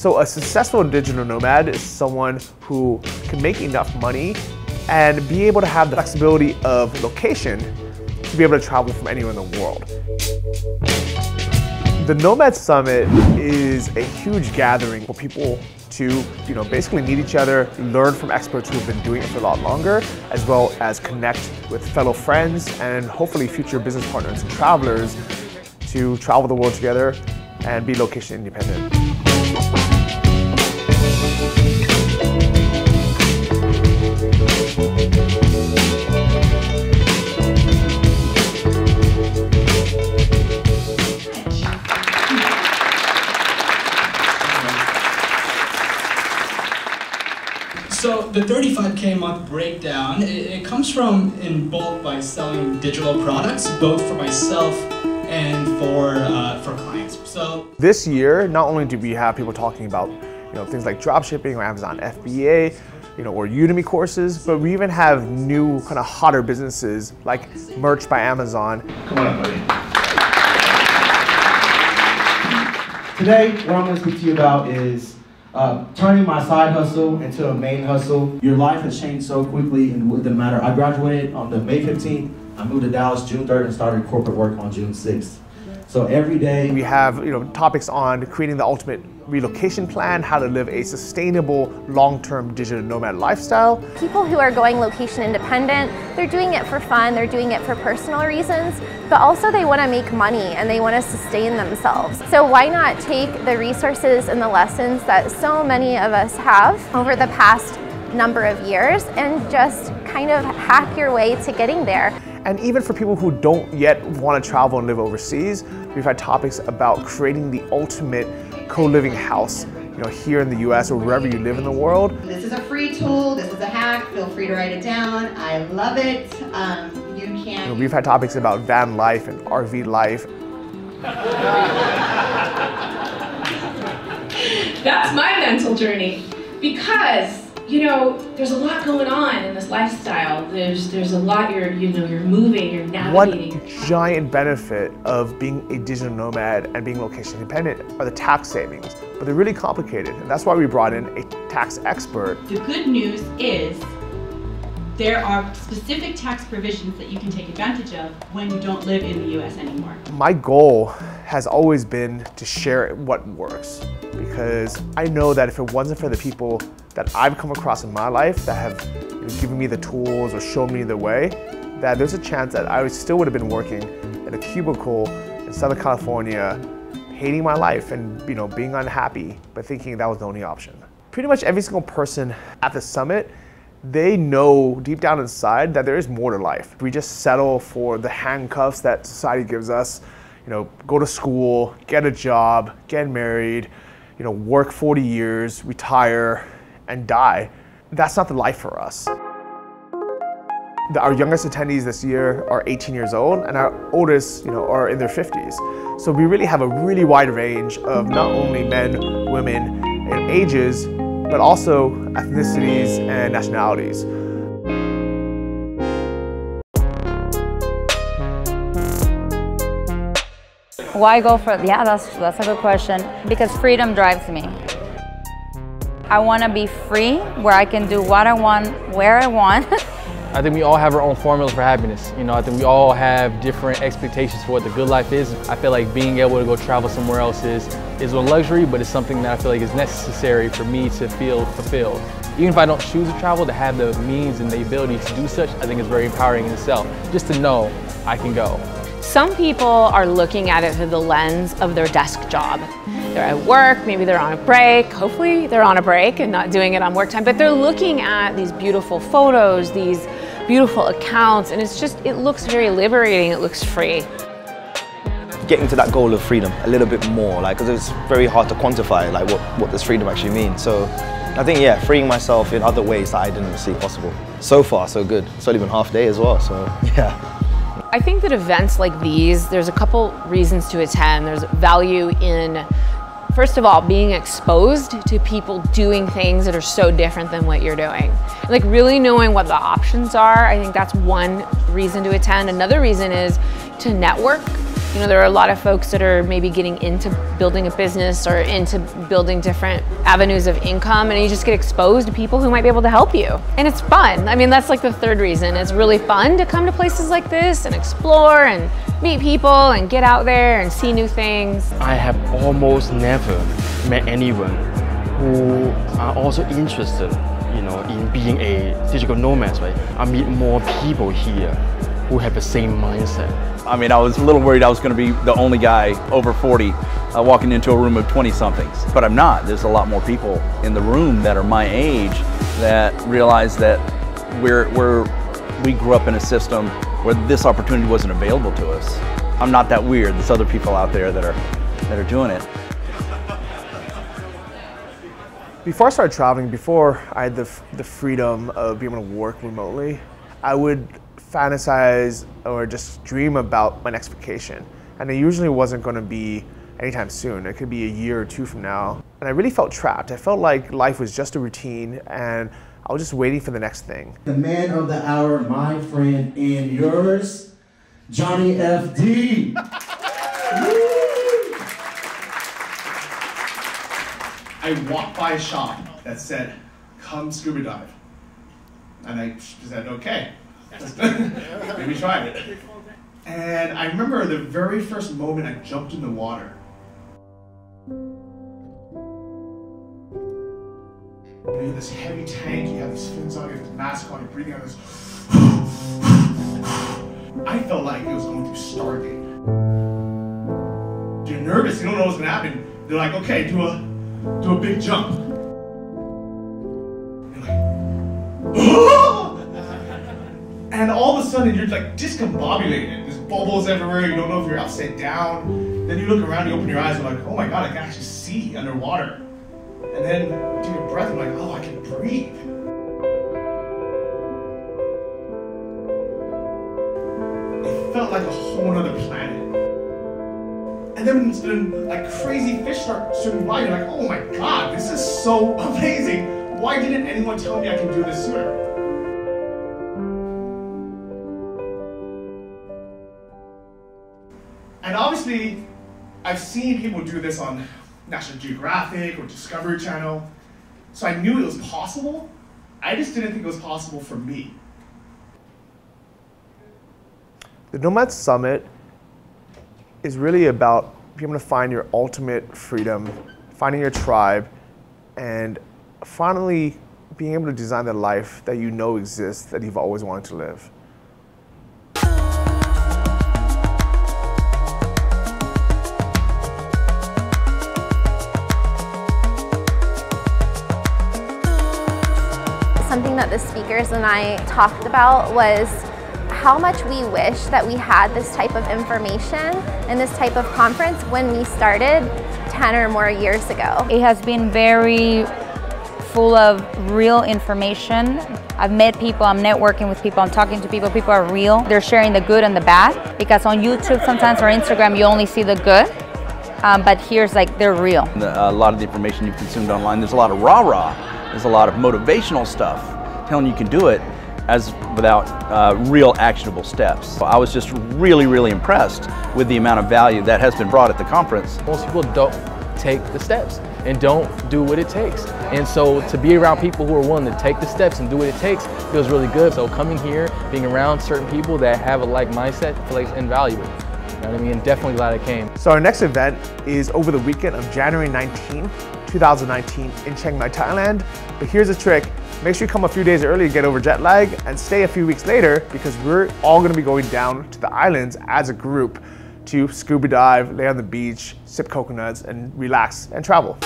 So a successful digital nomad is someone who can make enough money and be able to have the flexibility of location to be able to travel from anywhere in the world. The Nomad Summit is a huge gathering for people to basically meet each other, learn from experts who have been doing it for a lot longer, as well as connect with fellow friends and hopefully future business partners and travelers to travel the world together and be location independent. So the 35K a month breakdown, it comes from in bulk by selling digital products, both for myself and for clients. So this year, not only do we have people talking about things like dropshipping or Amazon FBA, or Udemy courses, but we even have new kind of hotter businesses like Merch by Amazon. Come on up, buddy. Today, what I'm going to speak to you about is turning my side hustle into a main hustle. Your life has changed so quickly and within a matter. I graduated on the May 15th. I moved to Dallas June 3rd and started corporate work on June 6th. So every day we have topics on creating the ultimate relocation plan, how to live a sustainable long-term digital nomad lifestyle. People who are going location independent, they're doing it for fun, they're doing it for personal reasons, but also they want to make money and they want to sustain themselves. So why not take the resources and the lessons that so many of us have over the past number of years and just kind of hack your way to getting there. And even for people who don't yet want to travel and live overseas, we've had topics about creating the ultimate co-living house, here in the US or wherever you live in the world. This is a free tool, this is a hack, feel free to write it down. I love it. You can. We've had topics about van life and RV life. That's my mental journey, because there's a lot going on in this lifestyle. There's a lot you're moving, you're navigating. One giant benefit of being a digital nomad and being location independent are the tax savings, but they're really complicated, and that's why we brought in a tax expert. The good news is there are specific tax provisions that you can take advantage of when you don't live in the US anymore. My goal has always been to share what works, because I know that if it wasn't for the people that I've come across in my life that have given me the tools or shown me the way, that there's a chance that I still would have been working in a cubicle in Southern California, hating my life and being unhappy, but thinking that was the only option. Pretty much every single person at the summit, they know deep down inside that there is more to life. We just settle for the handcuffs that society gives us, go to school, get a job, get married, work 40 years, retire, and die. That's not the life for us. Our youngest attendees this year are 18 years old, and our oldest, are in their 50s. So we really have a really wide range of not only men, women, and ages, but also ethnicities and nationalities. Why go for it? Yeah, that's a good question. Because freedom drives me. I want to be free, where I can do what I want, where I want. I think we all have our own formulas for happiness. I think we all have different expectations for what the good life is. I feel like being able to go travel somewhere else is a luxury, but it's something that I feel like is necessary for me to feel fulfilled. Even if I don't choose to travel, to have the means and the ability to do such, I think is very empowering in itself. Just to know I can go. Some people are looking at it through the lens of their desk job. They're at work, maybe they're on a break, hopefully they're on a break and not doing it on work time, but they're looking at these beautiful photos, these beautiful accounts, and it looks very liberating, it looks free. Getting to that goal of freedom a little bit more, because it's very hard to quantify what does freedom actually mean. So I think, yeah, freeing myself in other ways that I didn't see possible. So far, so good. It's only been half day as well, so yeah. I think that events like these, there's a couple reasons to attend. There's value in, first of all, being exposed to people doing things that are so different than what you're doing. Like really knowing what the options are, I think that's one reason to attend. Another reason is to network. You know, there are a lot of folks that are maybe getting into building a business or into building different avenues of income, and you just get exposed to people who might be able to help you. And it's fun. I mean, that's like the third reason. It's really fun to come to places like this and explore and meet people and get out there and see new things. I have almost never met anyone who are also interested, you know, in being a digital nomad, right? I meet more people here who have the same mindset. I mean, I was a little worried I was going to be the only guy over 40 walking into a room of 20-somethings, but I'm not. There's a lot more people in the room that are my age that realize that we grew up in a system where this opportunity wasn't available to us. I'm not that weird. There's other people out there that are doing it. Before I started traveling, before I had the freedom of being able to work remotely, I would fantasize or just dream about my next vacation. And it usually wasn't going to be anytime soon. It could be a year or two from now. And I really felt trapped. I felt like life was just a routine and I was just waiting for the next thing. The man of the hour, my friend and yours, Johnny FD. I walked by a shop that said, "Come scuba dive." And I said, okay, maybe try it. And I remember the very first moment I jumped in the water. You have this heavy tank, you have these fins on, you have this mask on, you're breathing out this. I felt like it was going through Stargate. You're nervous, you don't know what's gonna happen. They're like, okay, do a big jump. You're like, and all of a sudden you're like discombobulated. There's bubbles everywhere, you don't know if you're upside down. Then you look around, you open your eyes, you're like, oh my God, I can actually see underwater. And then you take a breath, and like, oh, I can breathe. It felt like a whole other planet. And then like crazy fish start swimming by, you're like, oh my God, this is so amazing. Why didn't anyone tell me I can do this sooner? And obviously, I've seen people do this on National Geographic or Discovery Channel, so I knew it was possible. I just didn't think it was possible for me. The Nomad Summit is really about being able to find your ultimate freedom, finding your tribe, and finally being able to design the life that you know exists, that you've always wanted to live. Something that the speakers and I talked about was how much we wish that we had this type of information and this type of conference when we started 10 or more years ago. It has been very full of real information. I've met people, I'm networking with people, I'm talking to people, people are real. They're sharing the good and the bad, because on YouTube sometimes or Instagram you only see the good, but here's like, they're real. A lot of the information you've consumed online, there's a lot of rah-rah. There's a lot of motivational stuff telling you can do it without real actionable steps. So I was just really impressed with the amount of value that has been brought at the conference. Most people don't take the steps and don't do what it takes. And so to be around people who are willing to take the steps and do what it takes feels really good. So coming here, being around certain people that have a like mindset, I feel like it's invaluable. You know what I mean? Definitely glad I came. So our next event is over the weekend of January 19th, 2019 in Chiang Mai, Thailand. But here's a trick. Make sure you come a few days early to get over jet lag and stay a few weeks later, because we're all going to be going down to the islands as a group to scuba dive, lay on the beach, sip coconuts, and relax and travel.